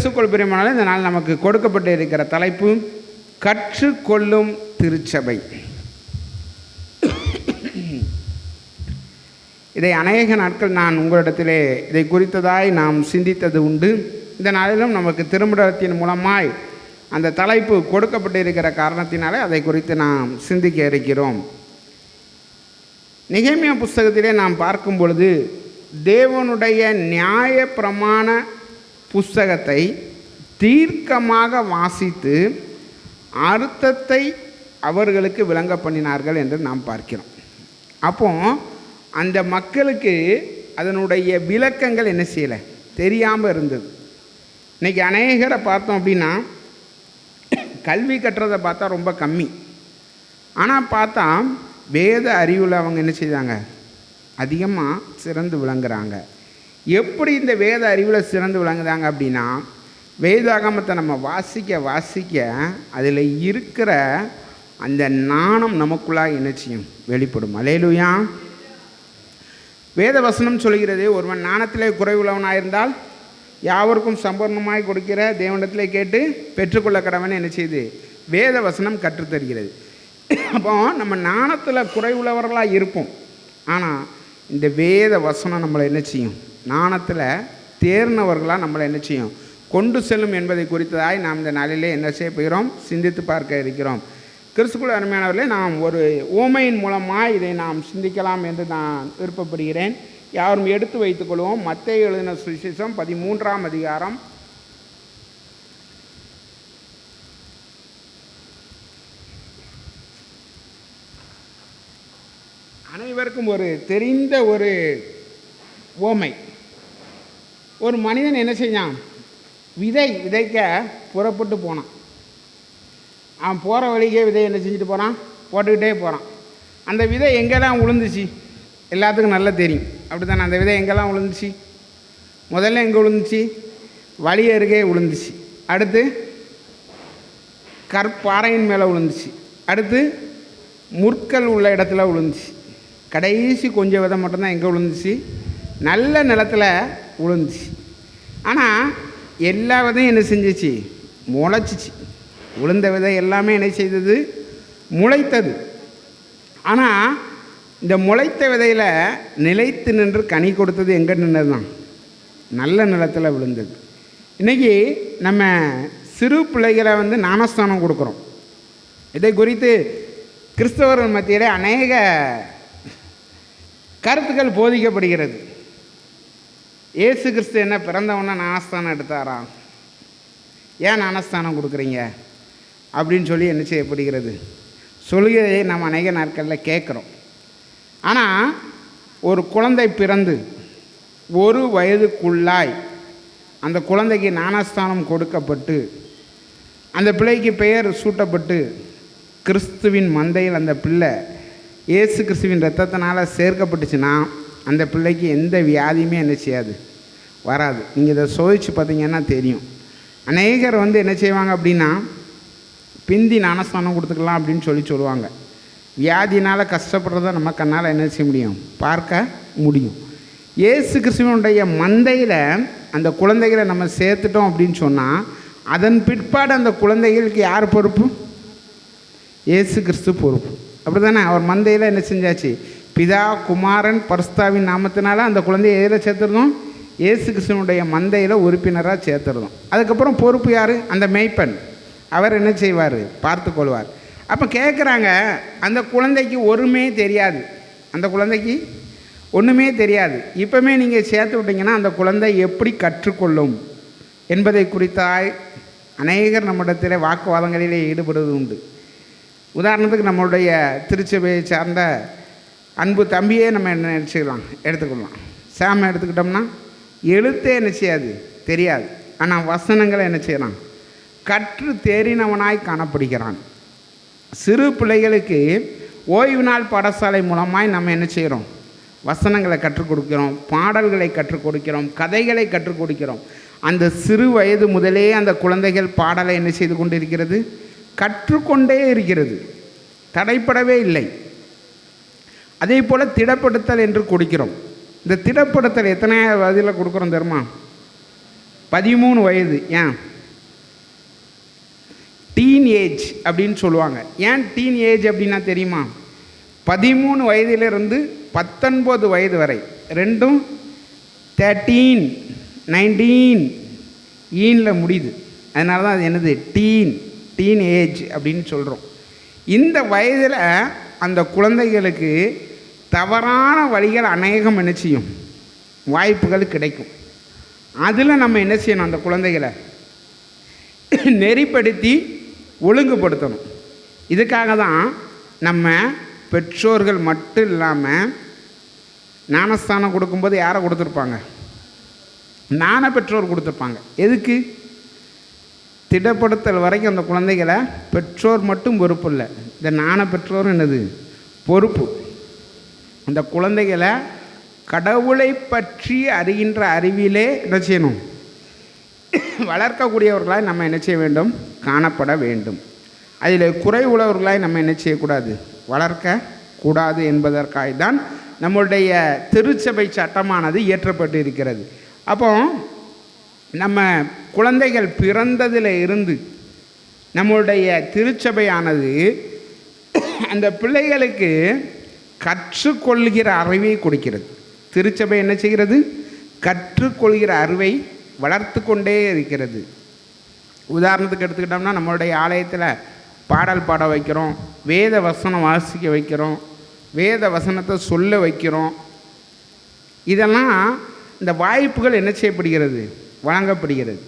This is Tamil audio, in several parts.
கிறிஸ்துவுக்குள் பிரியமானவர்களே, இந்த நாள் நமக்கு கொடுக்கப்பட்டு இருக்கிற தலைப்பு கற்றுக்கொள்ளும் திருச்சபை. இதை அநேக நாட்கள் நான் உங்களிடத்திலே இதை குறித்ததாய் நாம் சிந்தித்தது உண்டு. இந்த நாளிலும் நமக்கு திருமணத்தின் மூலமாய் அந்த தலைப்பு கொடுக்கப்பட்டு இருக்கிற காரணத்தினாலே அதை குறித்து நாம் சிந்திக்க இருக்கிறோம். நெகேமியா புஸ்தகத்திலே நாம் பார்க்கும் பொழுது தேவனுடைய நியாய பிரமாண புஸ்தகத்தை தீர்க்கமாக வாசித்து அர்த்தத்தை அவர்களுக்கு விளங்க பண்ணினார்கள் என்று நாம் பார்க்கிறோம். அப்போ அந்த மக்களுக்கு அதனுடைய விளக்கங்கள் என்ன செய்யலை, தெரியாமல் இருந்தது. இன்றைக்கி அநேகரை பார்த்தோம் அப்படின்னா கல்வி கட்டுறதை பார்த்தா ரொம்ப கம்மி. ஆனால் பார்த்தா வேத அறிவில் அவங்க என்ன செய்தாங்க, அதிகமாக சிறந்து விளங்குறாங்க. எப்படி இந்த வேத அறிவில் சிறந்து விளங்குறாங்க அப்படின்னா, வேதாகமத்தை நம்ம வாசிக்க அதில் இருக்கிற அந்த ஞானம் நமக்குள்ளாக என்ன செய்யும், வெளிப்படும். அல்லேலூயா. வேத வசனம் சொல்கிறது, ஒருவன் ஞானத்திலே குறைவுள்ளவனாயிருந்தால் யாவருக்கும் சம்பூர்ணமாய் கொடுக்கிற தேவனிடத்திலே கேட்டு பெற்றுக்கொள்ள கடவன் என்ன செய்து வேத வசனம் கற்றுத்தருகிறது. அப்போ நம்ம ஞானத்தில் குறைவுள்ளவர்களாக இருப்போம். ஆனால் இந்த வேத வசனம் நம்மளை என்ன செய்யும், ஞானத்தில் தேர்ந்தவர்களாக நம்மளை என்ன செய்யும், கொண்டு செல்லும் என்பதை குறித்ததாய் நாம் இந்த நாளிலே என்ன செய்ய போகிறோம், சிந்தித்து பார்க்க இருக்கிறோம். கிறிஸ்துவுக்குள் அருமையானவர்களே, நாம் ஒரு ஓமையின் மூலமாக இதை நாம் சிந்திக்கலாம் என்று நான் விருப்பப்படுகிறேன். யாரும் எடுத்து வைத்துக்கொள்வோம். மத்தேயு எழுதின சுவிசேஷம் 13ஆம் அதிகாரம் 'அனைவருக்கும் ஒரு தெரிந்த ஒரு ஓமை. ஒரு மனிதன் என்ன செஞ்சான், விதைக்க புறப்பட்டு போனான். அவன் போகிற வழிக்கே விதை என்ன செஞ்சுட்டு போகிறான், போட்டுக்கிட்டே போகிறான். அந்த விதை எங்கெல்லாம் விழுந்துச்சு எல்லாத்துக்கும் நல்லா தெரியும், அப்படி தானே? அந்த விதை எங்கெல்லாம் விழுந்துச்சு, முதல்ல எங்கே விழுந்துச்சு, வழி அருகே விழுந்துச்சு. அடுத்து கற்பாறையின் மேலே விழுந்துச்சு. அடுத்து முற்கள் உள்ள இடத்துல விழுந்துச்சு. கடைசி கொஞ்சம் விதை மட்டும்தான் எங்கே விழுந்துச்சு, நல்ல நிலத்தில் விழுந்துச்சு. ஆனால் எல்லா விதையும் என்ன செஞ்சிச்சு, முளைச்சிச்சு. விழுந்த விதை எல்லாமே என்ன செய்தது, முளைத்தது. ஆனால் இந்த முளைத்த விதையில் நிலைத்து நின்று கனி கொடுத்தது எங்கே நின்றது தான், நல்ல நிலத்தில் விழுந்தது. இன்றைக்கி நம்ம சிறு பிள்ளைகளை ஞானஸ்தானம் கொடுக்குறோம். இதை குறித்து கிறிஸ்தவர்கள் மத்தியிலே அநேக கருத்துக்கள் போதிக்கப்படுகிறது. இயேசு கிறிஸ்து என்ன பிறந்தவொன்னே ஞானஸ்தானம் எடுத்தாரா, ஏன் ஞானஸ்தானம் கொடுக்குறீங்க அப்படின்னு சொல்லி என்ன செய்யப்படுகிறது, சொல்கிறதை நாம் அநேக நாட்களில் கேட்குறோம். ஆனால் ஒரு குழந்தை பிறந்து 1 வயதுக்குள்ளாய் அந்த குழந்தைக்கு ஞானஸ்தானம் கொடுக்கப்பட்டு அந்த பிள்ளைக்கு பெயர் சூட்டப்பட்டு கிறிஸ்துவின் மந்தையில் அந்த பிள்ளை இயேசு கிறிஸ்துவின் இரத்தத்தினால் சேர்க்கப்பட்டுச்சுன்னா அந்த பிள்ளைக்கு எந்த வியாதியுமே என்ன செய்யாது, வராது. நீங்கள் இதை சோதித்து பார்த்தீங்கன்னா தெரியும். அநேகர் என்ன செய்வாங்க அப்படின்னா, பிந்தி ஞானஸ்தானம் கொடுத்துக்கலாம் அப்படின்னு சொல்லுவாங்க. வியாதினால் கஷ்டப்படுறத நம்ம கண்ணால் என்ன செய்ய முடியும், பார்க்க முடியும். இயேசு கிறிஸ்துவனுடைய மந்தையில் அந்த குழந்தைகளை நம்ம சேர்த்துட்டோம் அப்படின்னு சொன்னால் அதன் பிற்பாடு அந்த குழந்தைகளுக்கு யார் பொறுப்பு, இயேசு கிறிஸ்து பொறுப்பு. அப்படி தானே? அவர் மந்தையில் என்ன செஞ்சாச்சு, பிதா குமாரன் பரிசுத்தாவின் நாமத்தினால அந்த குழந்தையை எதில் சேர்த்துருந்தோம், இயேசு கிறிஸ்துவனுடைய மந்தையில் உறுப்பினராக சேர்த்துருந்தோம். அதுக்கப்புறம் பொறுப்பு யார், அந்த மேய்ப்பன். அவர் என்ன செய்வார், பார்த்து கொள்வார். அப்போ கேட்குறாங்க, அந்த குழந்தைக்கு ஒன்றுமே தெரியாது, அந்த குழந்தைக்கு ஒன்றுமே தெரியாது. இப்போமே நீங்கள் சேர்த்து விட்டீங்கன்னா அந்த குழந்தை எப்படி கற்றுக்கொள்ளும் என்பதை குறித்தாய் அநேகர் நம்மிடத்தில் வாக்குவாதங்களிலே ஈடுபடுவது உண்டு. உதாரணத்துக்கு நம்மளுடைய திருச்சபையை சார்ந்த அன்பு தம்பியே நம்ம என்ன எடுத்துக்கலாம். சாம எடுத்துக்கிட்டோம்னா எழுத்தே என்ன செய்யாது, தெரியாது. ஆனால் வசனங்களை என்ன செய்யலாம், கற்று தேறினவனாய் காணப்படுகிறான். சிறு பிள்ளைகளுக்கு ஓய்வு நாள் பாடசாலை மூலமாய் நம்ம என்ன செய்கிறோம், வசனங்களை கற்றுக் கொடுக்கிறோம், பாடல்களை கற்றுக் கொடுக்கிறோம், கதைகளை கற்றுக் கொடுக்கிறோம். அந்த சிறு வயது முதலே அந்த குழந்தைகள் பாடலை என்ன செய்து கொண்டு இருக்கிறது, கற்றுக்கொண்டே இருக்கிறது, தடைப்படவே இல்லை. அதே போல் திடப்படுத்தல் என்று கொடுக்கிறோம். இந்த திடப்படுத்தல் எத்தனை வயதில் கொடுக்குறோம் தெரியுமா? 13 வயது. ஏன் டீன் ஏஜ் அப்படின்னு சொல்லுவாங்க? ஏன் டீன் ஏஜ் அப்படின்னா தெரியுமா? 13 வயதிலிருந்து 19 வயது வரை, ரெண்டும் 13 19 ஈனில் முடியுது. அதனால தான் அது என்னது டீன் ஏஜ் அப்படின்னு சொல்கிறோம். இந்த வயதில் அந்த குழந்தைகளுக்கு தவறான வழிகள் அநேகம் என்ன செய்யும், வாய்ப்புகள் கிடைக்கும். அதில் நம்ம என்ன செய்யணும், அந்த குழந்தைகளை நெறிப்படுத்தி ஒழுங்குபடுத்தணும். இதுக்காக தான் நம்ம பெற்றோர்கள் மட்டும் இல்லாமல் ஞானஸ்தானம் கொடுக்கும்போது யாரை கொடுத்துருப்பாங்க? ஞான பெற்றோர் கொடுத்துருப்பாங்க. எதுக்கு? திடப்படுத்தல் வரைக்கும் அந்த குழந்தைகளை பெற்றோர் மட்டும் பொறுப்பு இல்லை, இந்த ஞான பெற்றோர் என்னது பொறுப்பு. அந்த குழந்தைகளை கடவுளை பற்றி அறிகின்ற அறிவிலே என்ன செய்யணும், வளர்க்கக்கூடியவர்களாய் நம்ம என்ன செய்ய வேண்டும், காணப்பட வேண்டும். அதில் குறை உள்ளவர்களாய் நம்ம என்ன செய்யக்கூடாது, வளர்க்கக்கூடாது என்பதற்காக தான் நம்முடைய திருச்சபை சட்டமானது இயற்றப்பட்டு இருக்கிறது. அப்போ நம்ம குழந்தைகள் பிறந்ததில் இருந்து நம்முடைய திருச்சபையானது அந்த பிள்ளைகளுக்கு கற்றுக்கொள்கிற அறிவை கொடுக்கிறது. திருச்சபை என்ன செய்கிறது, கற்றுக்கொள்கிற அறிவை வளர்த்து கொண்டே இருக்கிறது. உதாரணத்துக்கு எடுத்துக்கிட்டோம்னா, நம்மளுடைய ஆலயத்தில் பாடல் பாட வைக்கிறோம், வேத வசனம் வாசிக்க வைக்கிறோம், வேத வசனத்தை சொல்ல வைக்கிறோம். இதெல்லாம் இந்த வாய்ப்புகள் என்ன செய்யப்படுகிறது, வழங்கப்படுகிறது.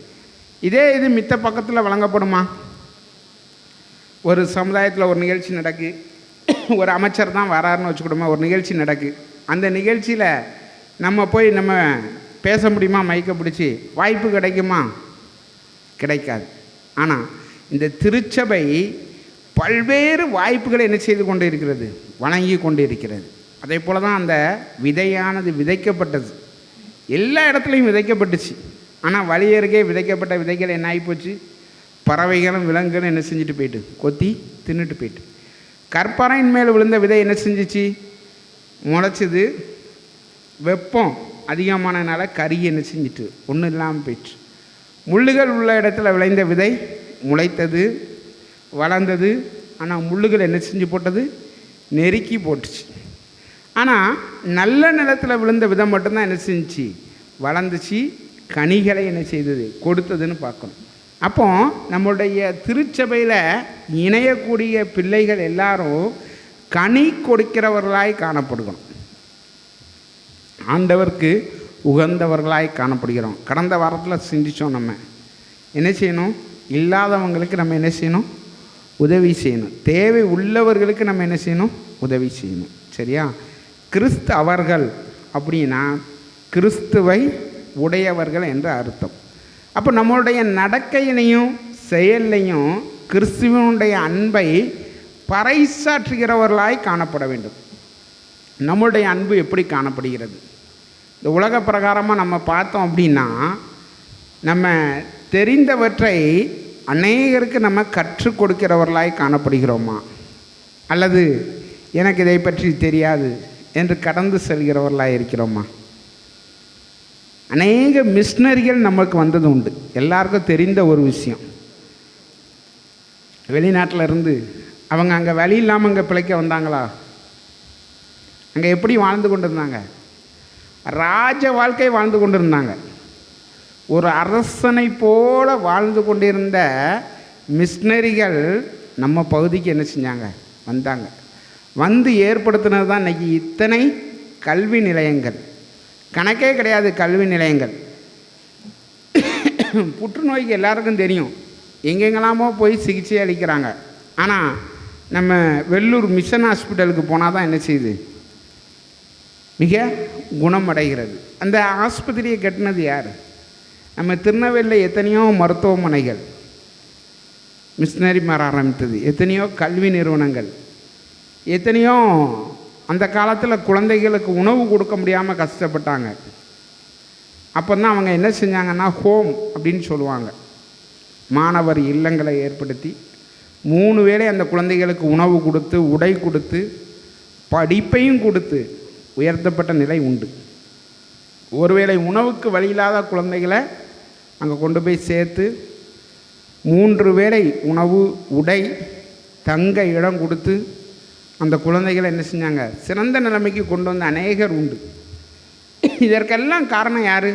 இதே இது மித்த பக்கத்தில் வழங்கப்படுமா? ஒரு சமுதாயத்தில் ஒரு நிகழ்ச்சி நடக்கு, ஒரு அமைச்சர் தான் வராருன்னு வச்சுக்கிட்டோமா, ஒரு நிகழ்ச்சி நடக்கு. அந்த நிகழ்ச்சியில் நம்ம போய் நம்ம பேச முடியுமா? மைக்க பிடிச்சி வாய்ப்பு கிடைக்குமா? கிடைக்காது. ஆனால் இந்த திருச்சபை பல்வேறு வாய்ப்புகளை என்ன செய்து கொண்டு இருக்கிறது, வழங்கி கொண்டு இருக்கிறது. அதே போல் தான் அந்த விதையானது விதைக்கப்பட்டது, எல்லா இடத்துலையும் விதைக்கப்பட்டுச்சு. ஆனால் வழியருகே விதைக்கப்பட்ட விதைகள் என்ன ஆகிப்போச்சு, பறவைகளும் விலங்குகளும் என்ன செஞ்சுட்டு போயிட்டு கொத்தி தின்னுட்டு போயிட்டு. கற்பாறையின் மேல் விழுந்த விதை என்ன செஞ்சிச்சு, முளைச்சிது. வெப்பம் அதிகமானனால கறி என்ன செஞ்சிட்டு ஒன்றும் இல்லாமல் போயிட்டு. முள்ளுகள் உள்ள இடத்துல விளைந்த விதை முளைத்தது, வளர்ந்தது. ஆனால் முள்ளுகள் என்ன செஞ்சு போட்டது, நெருக்கி போட்டுச்சு. ஆனால் நல்ல நிலத்தில் விழுந்த விதை மட்டும்தான் என்ன செஞ்சிச்சு, வளர்ந்துச்சு, கனிகளை என்ன செய்தது, கொடுத்ததுன்னு பார்க்கணும். அப்போ நம்மளுடைய திருச்சபையில் இணையக்கூடிய பிள்ளைகள் எல்லாரும் கனி கொடுக்கிறவர்களாய் காணப்படுகிறோம், ஆண்டவருக்கு உகந்தவர்களாய் காணப்படுகிறோம். கடந்த வாரத்தில் சிந்தித்தோம், நம்ம என்ன செய்யணும், இல்லாதவங்களுக்கு நம்ம என்ன செய்யணும், உதவி செய்யணும். தேவை உள்ளவர்களுக்கு நம்ம என்ன செய்யணும், உதவி செய்யணும். சரியா? கிறிஸ்து அவர்கள் அப்படின்னா கிறிஸ்துவை உடையவர்கள் என்று அர்த்தம். அப்போ நம்மளுடைய நடக்கையிலையும் செயல்லையும் கிறிஸ்துவனுடைய அன்பை பறைசாற்றுகிறவர்களாய் காணப்பட வேண்டும். நம்மளுடைய அன்பு எப்படி காணப்படுகிறது? இந்த உலக பிரகாரமாக நம்ம பார்த்தோம் அப்படின்னா, நம்ம தெரிந்தவற்றை அநேகருக்கு நம்ம கற்றுக் கொடுக்கிறவர்களாய் காணப்படுகிறோமா, அல்லது எனக்கு இதை பற்றி தெரியாது என்று கடந்து செல்கிறவர்களாக இருக்கிறோமா? அநேக மிஷினரிகள் நமக்கு வந்தது உண்டு. எல்லாருக்கும் தெரிந்த ஒரு விஷயம், வெளிநாட்டில் இருந்து அவங்க அங்கே வழி இல்லாமல் அங்கே பிழைக்க வந்தாங்களா? அங்கே எப்படி வாழ்ந்து கொண்டு இருந்தாங்க? ராஜ வாழ்க்கை வாழ்ந்து கொண்டு இருந்தாங்க. ஒரு அரசனை போல வாழ்ந்து கொண்டிருந்த மிஷினரிகள் நம்ம பகுதிக்கு என்ன செஞ்சாங்க, வந்தாங்க. வந்து ஏற்படுத்தினது தான் இன்றைக்கி இத்தனை கல்வி நிலையங்கள், கணக்கே கிடையாது கல்வி நிலையங்கள். புற்றுநோய்க்கு எல்லாருக்கும் தெரியும், எங்கெங்கெல்லாமோ போய் சிகிச்சை அளிக்கிறாங்க. ஆனால் நம்ம வெள்ளூர் மிஷன் ஹாஸ்பிட்டலுக்கு போனால் தான் என்ன செய்யுது, மிக குணமடைகிறது. அந்த ஆஸ்பத்திரியை கட்டினது யார்? நம்ம திருநெல்வேலியில் எத்தனையோ மருத்துவமனைகள் மிஷினரி மாற ஆரம்பித்தது, எத்தனையோ கல்வி நிறுவனங்கள், எத்தனையோ அந்த காலத்தில் குழந்தைகளுக்கு உணவு கொடுக்க முடியாமல் கஷ்டப்பட்டாங்க. அப்போ தான் அவங்க என்ன செஞ்சாங்கன்னா, ஹோம் அப்படின்னு சொல்லுவாங்க, மாணவர் இல்லங்களை ஏற்படுத்தி 3 வேளை அந்த குழந்தைகளுக்கு உணவு கொடுத்து, உடை கொடுத்து, படிப்பையும் கொடுத்து உயர்த்தப்பட்ட நிலை உண்டு. ஒருவேளை உணவுக்கு வழி இல்லாத குழந்தைகளை அங்கே கொண்டு போய் சேர்த்து 3 வேளை உணவு, உடை, தங்க இடம் கொடுத்து அந்த குழந்தைகளை என்ன செஞ்சாங்க, சிறந்த நிலைமைக்கு கொண்டு வந்த அநேகர் உண்டு. இதற்கெல்லாம் காரணம் யார்?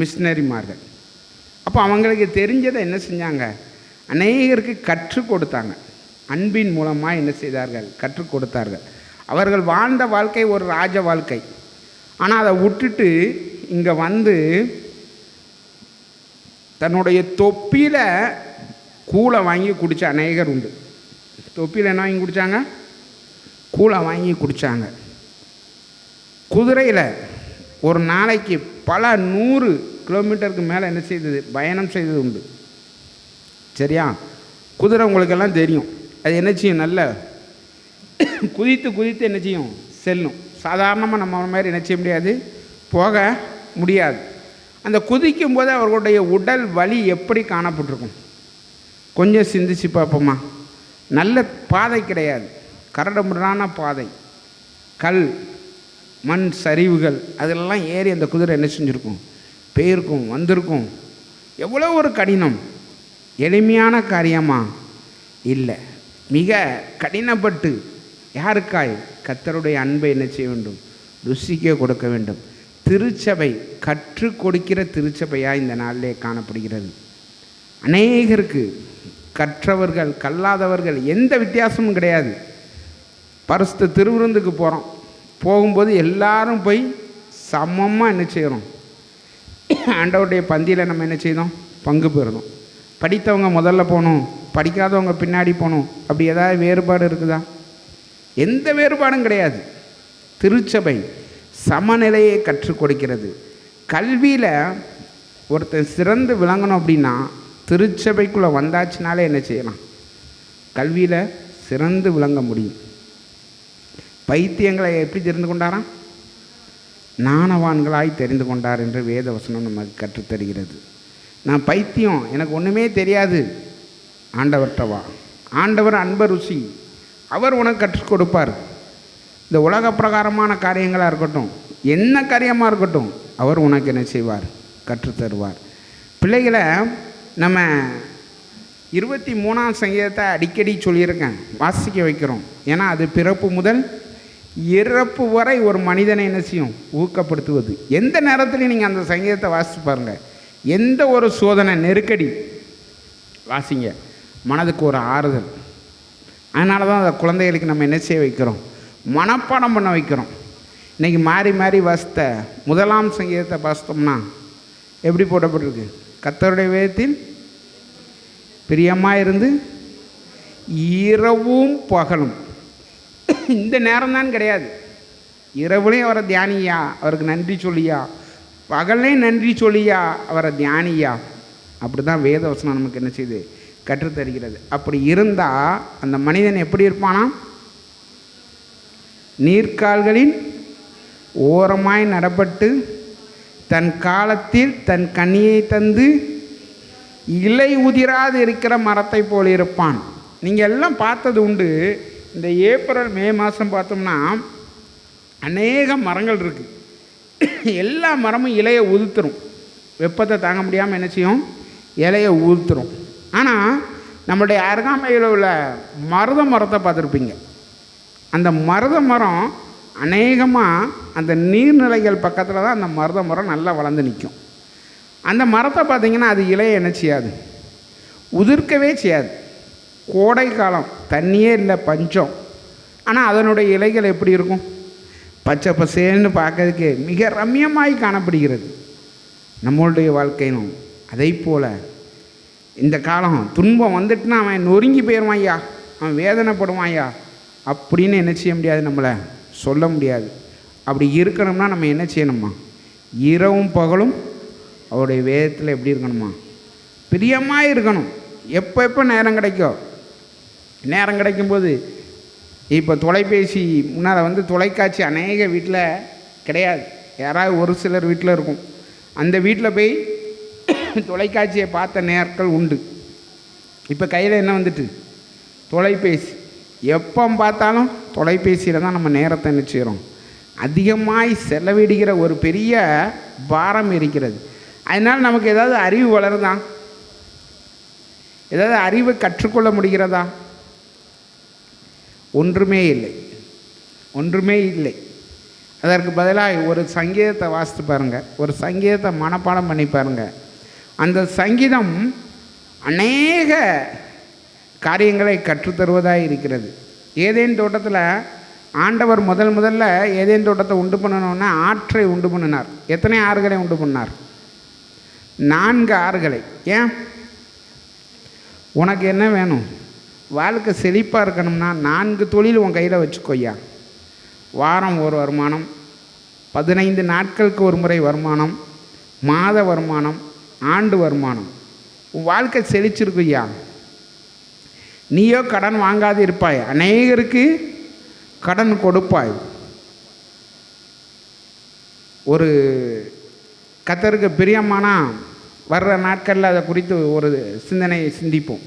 மிஷினரிமார்கள். அப்போ அவங்களுக்கு தெரிஞ்சதை என்ன செஞ்சாங்க, அநேகருக்கு கற்றுக் கொடுத்தாங்க. அன்பின் மூலமாக என்ன செய்தார்கள், கற்றுக் கொடுத்தார்கள். அவர்கள் வாழ்ந்த வாழ்க்கை ஒரு ராஜ வாழ்க்கை. ஆனால் அதை விட்டுட்டு இங்கே வந்து தன்னுடைய தொப்பியில் கூளை வாங்கி குடித்த அநேகர் உண்டு. தொப்பியில் என்ன வாங்கி குடித்தாங்க? கூளை வாங்கி குடித்தாங்க. குதிரையில் ஒரு நாளைக்கு பல 100 கிலோமீட்டருக்கு மேலே என்ன செய்தது, பயணம் செய்தது உண்டு. சரியா? குதிரை உங்களுக்கெல்லாம் தெரியும், அது என்ன செய்யும், நல்ல குதித்து குதித்து என்ன செய்யும், செல்லும். சாதாரணமாக நம்ம மாதிரி என்ன செய்ய முடியாது, போக முடியாது. அந்த குதிக்கும் போது அவர்களுடைய உடல் வலி எப்படி காணப்பட்டிருக்கும், கொஞ்சம் சிந்திச்சு பார்ப்போமா? நல்ல பாதை கிடையாது, கரடுமுரடான பாதை, கல் மண் சரிவுகள், அதெல்லாம் ஏறி அந்த குதிரை என்ன செஞ்சுருக்கும், போயிருக்கும், வந்திருக்கும். எவ்வளோ ஒரு கடினம்! எளிமையான காரியமா? இல்லை, மிக கடினப்பட்டு யாருக்காய்? கர்த்தருடைய அன்பை என்ன செய்ய வேண்டும், ருசிக்க கொடுக்க வேண்டும். திருச்சபை கற்றுக் கொடுக்கிற திருச்சபையாக இந்த நாளிலே காணப்படுகிறது. அநேகருக்கு கற்றவர்கள் கல்லாதவர்கள் எந்த வித்தியாசமும் கிடையாது. பரிசுத்த திருவிருந்துக்கு போகிறோம், போகும்போது எல்லாரும் போய் சமமாக என்ன செய்கிறோம், ஆண்டவருடைய பந்தியில் நம்ம என்ன செய்தோம், பங்கு பெறணும். படித்தவங்க முதல்ல போகணும், படிக்காதவங்க பின்னாடி போகணும். அப்படி ஏதாவது வேறுபாடு இருக்குதா? எந்த வேறுபாடும் கிடையாது. திருச்சபை சமநிலையை கற்றுக் கொடுக்கிறது. கல்வியில் ஒருத்தன் சிறந்து விளங்கணும் அப்படின்னா திருச்சபைக்குள்ளே வந்தாச்சுனாலே என்ன செய்யலாம், கல்வியில் சிறந்து விளங்க முடியும். பைத்தியங்களை எப்படி தெரிந்து கொண்டாராம்? ஞானவான்களாய் தெரிந்து கொண்டார் என்று வேத வசனம் நமக்கு கற்றுத்தருகிறது. நான் பைத்தியம், எனக்கு ஒன்றுமே தெரியாது, ஆண்டவர்கிட்ட வா. ஆண்டவர் அன்பை ருசி, அவர் உனக்கு கற்றுக் கொடுப்பார். இந்த உலக பிரகாரமான காரியங்களாக இருக்கட்டும், என்ன காரியமாக இருக்கட்டும், அவர் உனக்கு என்ன செய்வார், கற்றுத்தருவார். பிள்ளைகளை நம்ம 23ஆம் சங்கீதத்தை அடிக்கடி சொல்லியிருக்கேன், வாசிக்க வைக்கிறோம். ஏன்னா அது பிறப்பு முதல் இறப்பு வரை ஒரு மனிதனை என்ன செய்யும், ஊக்கப்படுத்துவது. எந்த நேரத்துலையும் நீங்கள் அந்த சங்கீதத்தை வாசித்து பாருங்கள். எந்த ஒரு சோதனை நெருக்கடி வாசிங்க, மனதுக்கு ஒரு ஆறுதல். அதனால தான் அந்த குழந்தைகளுக்கு நம்ம என்ன செய்ய வைக்கிறோம், மனப்பாடம் பண்ண வைக்கிறோம். இன்றைக்கி மாறி மாறி வாசித்த 1ஆம் சங்கீதத்தை வாசித்தோம்னா எப்படி போடப்பட்டிருக்கு, கர்த்தருடைய வேதத்தில் பிரியமாக இருந்து இரவும் பகலும். இந்த நேரம்தான் கிடையாது, இரவுலையும் அவரை தியானியா, அவருக்கு நன்றி சொல்லியா, பகல்லையும் நன்றி சொல்லியா, அவரை தியானியா. அப்படி தான் வேத வசனம் நமக்கு என்ன செய்யுது, கற்றுத்தருகிறது. அப்படி இருந்தால் அந்த மனிதன் எப்படி இருப்பானா, நீர்க்கால்களின் ஓரமாய் நடப்பட்டு தன் காலத்தில் தன் கனியை தந்து இலை உதிராது இருக்கிற மரத்தை போல் இருப்பான். நீங்கள் எல்லாம் பார்த்தது உண்டு. இந்த ஏப்ரல் மே மாதம் பார்த்தோம்னா அநேக மரங்கள் இருக்குது. எல்லா மரமும் இலையை உதுத்துரும், வெப்பத்தை தாங்க முடியாமல் என்ன செய்யும், இலையை உதுத்துரும். ஆனால் நம்மளுடைய அருகாமையில் உள்ள மருத மரத்தை பார்த்துருப்பீங்க. அந்த மருத மரம் அநேகமாக அந்த நீர்நிலைகள் பக்கத்தில் தான் அந்த மருத மரம் நல்லா வளர்ந்து நிற்கும். அந்த மரத்தை பார்த்திங்கன்னா அது இலையை என்ன செய்யாது, உதிர்க்கவே செய்யாது. கோடை காலம், தண்ணியே இல்லை, பஞ்சம். ஆனால் அதனுடைய இலைகள் எப்படி இருக்கும், பச்சை பசேன்னு பார்க்கறதுக்கு மிக ரம்யமாய் காணப்படுகிறது. நம்மளுடைய வாழ்க்கையிலும் அதை போல் இந்த காலம் துன்பம் வந்துட்டுனா அவன் நொறுங்கி போயிடுவாய்யா, அவன் வேதனைப்படுவாய்யா அப்படின்னு என்ன செய்ய முடியாது, நம்மளை சொல்ல முடியாது. அப்படி இருக்கணும்னா நம்ம என்ன செய்யணுமா, இரவும் பகலும் அவருடைய வேதத்தில் எப்படி இருக்கணுமா, பிரியமாக இருக்கணும். எப்போ எப்போ நேரம் கிடைக்கும், நேரம் கிடைக்கும்போது இப்போ தொலைபேசி முன்னால் வந்து தொலைக்காட்சி அநேக வீட்டில் கிடையாது, யாராவது ஒரு சிலர் வீட்டில் இருக்கும். அந்த வீட்டில் போய் தொலைக்காட்சியை பார்த்த நேரங்கள் உண்டு. இப்போ கையில் என்ன வந்துட்டு, தொலைபேசி. எப்போ பார்த்தாலும் தொலைபேசியில் தான் நம்ம நேரத்தை நிச்சயிறோம். அதிகமாய் செலவிடுகிற ஒரு பெரிய பாரம் இருக்கிறது. அதனால் நமக்கு ஏதாவது அறிவு வளருதா? ஏதாவது அறிவை கற்றுக்கொள்ள முடிகிறதா? ஒன்றுமே இல்லை, ஒன்றுமே இல்லை. அதற்கு பதிலாக ஒரு சங்கீதத்தை வாசித்து பாருங்கள், ஒரு சங்கீதத்தை மனப்பாடம் பண்ணி பாருங்கள். அந்த சங்கீதம் அநேக காரியங்களை கற்றுத்தருவதாக இருக்கிறது. ஏதேன் தோட்டத்தில் ஆண்டவர் முதல்ல ஏதேன் தோட்டத்தை உண்டு பண்ணணுன்னா ஆற்றை உண்டு பண்ணினார். எத்தனை ஆறுகளை உண்டு பண்ணார்? 4 ஆறுகளை. ஏன்? உனக்கு என்ன வேணும்? வாழ்க்கை செழிப்பாக இருக்கணும்னா 4 தொழில் உன் கையில் வச்சுக்கோய்யா. வாரம் ஒரு வருமானம், 15 நாட்களுக்கு ஒரு முறை வருமானம், மாத வருமானம், ஆண்டு வருமானம். உன் வாழ்க்கை செழிச்சிருக்குய்யா. நீயோ கடன் வாங்காது இருப்பாய், அநேகருக்கு கடன் கொடுப்பாய். ஒரு கர்த்தருக்கு பிரியமானா வர்ற நாட்களில் அதை குறித்து ஒரு சிந்தனையை சிந்திப்போம்.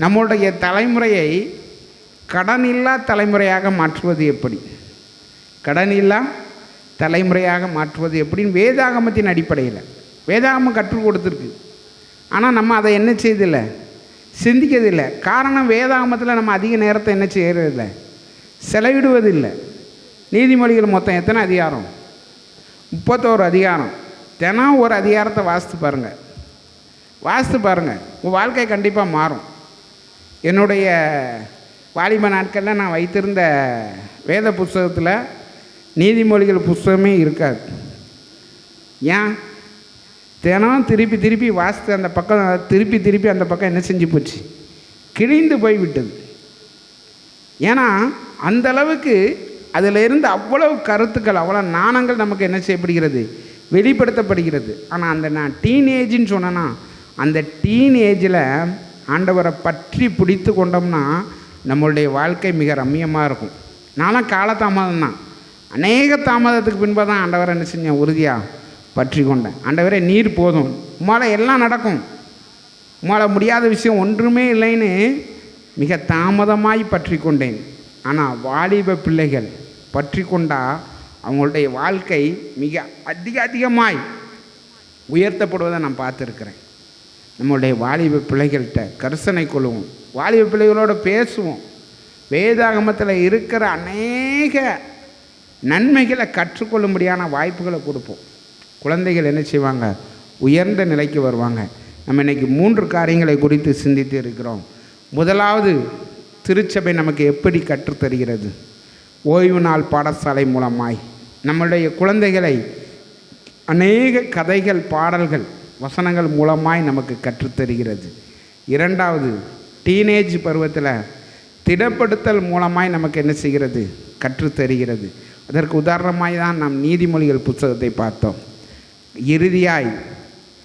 நம்முடைய தலைமுறையை கடனில்லா தலைமுறையாக மாற்றுவது எப்படி? கடனில்லா தலைமுறையாக மாற்றுவது எப்படின்னு வேதாகமத்தின் அடிப்படையில் வேதாகமம் கற்றுக் கொடுத்துருக்கு. ஆனால் நம்ம அதை என்ன செய்யதில்லை, சிந்திக்கிறதில்லை. காரணம், வேதாகமத்தில் நம்ம அதிக நேரத்தை என்ன செய்கிறதில்லை, செலவிடுவதில்லை. நீதிமொழிகள் மொத்தம் எத்தனை அதிகாரம்? 31 அதிகாரம். தினம் ஒரு அதிகாரத்தை வாசித்து பாருங்கள், வாசித்து பாருங்கள். உங்கள் வாழ்க்கை கண்டிப்பாக மாறும். என்னுடைய வாலிப நாட்களில் நான் வைத்திருந்த வேத புஸ்தகத்தில் நீதிமொழிகள் புஸ்தகமே இருக்காது. ஏன்? தினம் திருப்பி வாசித்து அந்த பக்கம் திருப்பி அந்த பக்கம் என்ன செஞ்சு போச்சு, கிழிந்து போய் விட்டது. ஏன்னா அந்த அளவுக்கு அதில் இருந்து அவ்வளவு கருத்துக்கள், அவ்வளோ நாணங்கள் நமக்கு என்ன செய்யப்படுகிறது, வெளிப்படுத்தப்படுகிறது. ஆனால் அந்த நான் டீனேஜின்னு சொன்னேன்னா, அந்த டீனேஜில் ஆண்டவரை பற்றி பிடித்து கொண்டோம்னா நம்மளுடைய வாழ்க்கை மிக ரம்மியமாக இருக்கும். நானும் காலதாமதம் தான், அநேக தாமதத்துக்கு பின்பு தான் ஆண்டவரை என்ன செஞ்சேன், உறுதியாக பற்றி கொண்டேன். ஆண்டவரே நீர் போதும், உம்மால் எல்லாம் நடக்கும், உம்மால் முடியாத விஷயம் ஒன்றுமே இல்லைன்னு மிக தாமதமாய் பற்றி கொண்டேன். ஆனால் வாலிப பிள்ளைகள் பற்றி கொண்டால் அவங்களுடைய வாழ்க்கை மிக அதிகமாய் உயர்த்தப்படுவதை நான் பார்த்துருக்கிறேன். நம்மளுடைய வாலிப பிள்ளைகள்கிட்ட கரிசனை கொள்ளுவோம், வாலிப பிள்ளைகளோடு பேசுவோம், வேதாகமத்தில் இருக்கிற அநேக நன்மைகளை கற்றுக்கொள்ளும்படியான வாய்ப்புகளை கொடுப்போம். குழந்தைகள் என்ன செய்வாங்க, உயர்ந்த நிலைக்கு வருவாங்க. நம்ம இன்றைக்கி 3 காரியங்களை குறித்து சிந்தித்து இருக்கிறோம். முதலாவது, திருச்சபை நமக்கு எப்படி கற்றுத்தருகிறது? ஓய்வு நாள் பாடசாலை மூலமாய் நம்முடைய குழந்தைகளை அநேக கதைகள், பாடல்கள், வசனங்கள் மூலமாய் நமக்கு கற்றுத்தருகிறது. இரண்டாவது, டீனேஜ் பருவத்தில் திடப்படுத்தல் மூலமாய் நமக்கு என்ன செய்கிறது, கற்றுத்தருகிறது. அதற்கு உதாரணமாய் தான் நாம் நீதிமொழிகள் புத்தகத்தை பார்த்தோம். இறுதியாய்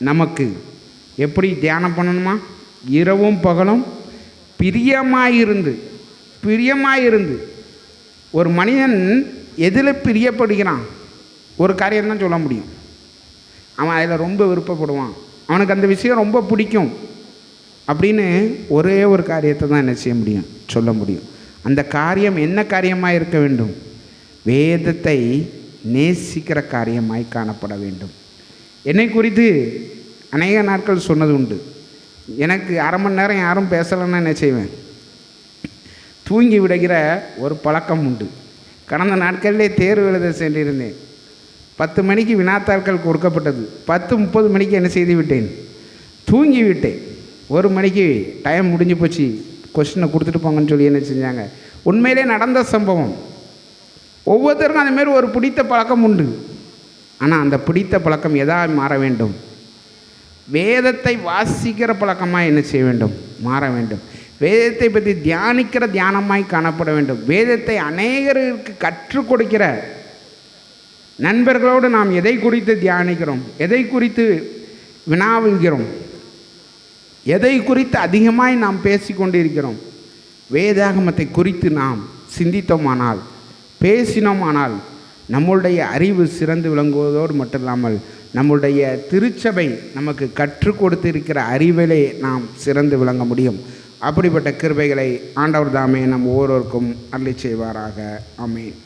நமக்கு எப்படி தியானம் பண்ணணுமா, இரவும் பகலும் பிரியமாயிருந்து ஒரு மனிதன் எதில் பிரியப்படுகிறான், ஒரு காரியம்தான் சொல்ல முடியும். அவன் அதில் ரொம்ப விருப்பப்படுவான், அவனுக்கு அந்த விஷயம் ரொம்ப பிடிக்கும் அப்படின்னு ஒரே ஒரு காரியத்தை தான் என்ன செய்ய முடியும், சொல்ல முடியும். அந்த காரியம் என்ன காரியமாக இருக்க வேண்டும்? வேதத்தை நேசிக்கிற காரியமாய் காணப்பட வேண்டும். என்னை குறித்து அநேக நாட்கள் சொன்னது உண்டு. எனக்கு அரை மணி நேரம் யாரும் பேசலைன்னா என்ன செய்வேன், தூங்கி விடுகிற ஒரு பழக்கம் உண்டு. கடந்த நாட்களிலே தேர்வு எழுத சென்றிருந்தேன். 10 மணிக்கு வினாத்தாள்கள் கொடுக்கப்பட்டது. 10:30 மணிக்கு என்ன செய்து விட்டேன், தூங்கி விட்டேன். 1 மணிக்கு டைம் முடிஞ்சு போச்சு, கொஸ்டினை கொடுத்துட்டு போங்கன்னு சொல்லி என்ன செஞ்சாங்க. உண்மையிலே நடந்த சம்பவம். ஒவ்வொருத்தருக்கும் அந்தமாரி ஒரு பிடித்த பழக்கம் உண்டு. ஆனால் அந்த பிடித்த பழக்கம் எதாக மாற வேண்டும், வேதத்தை வாசிக்கிற பழக்கமாக என்ன செய்ய வேண்டும், மாற வேண்டும். வேதத்தை பற்றி தியானிக்கிற தியானமாய் காணப்பட வேண்டும். வேதத்தை அநேகருக்கு கற்றுக் கொடுக்கிற நண்பர்களோடு நாம் எதை குறித்து தியானிக்கிறோம், எதை குறித்து வினாவுகிறோம், எதை குறித்து அதிகமாய் நாம் பேசி கொண்டு இருக்கிறோம். வேதாகமத்தை குறித்து நாம் சிந்தித்தோமானால், பேசினோமானால் நம்முடைய அறிவு சிறந்து விளங்குவதோடு மட்டும் இல்லாமல் நம்முடைய திருச்சபை நமக்கு கற்றுக் கொடுத்திருக்கிற அறிவிலே நாம் சிறந்து விளங்க முடியும். அப்படிப்பட்ட கிருபைகளை ஆண்டவர் தாமே நம் ஒவ்வொருவருக்கும் அருளி செய்வாராக. ஆமென்.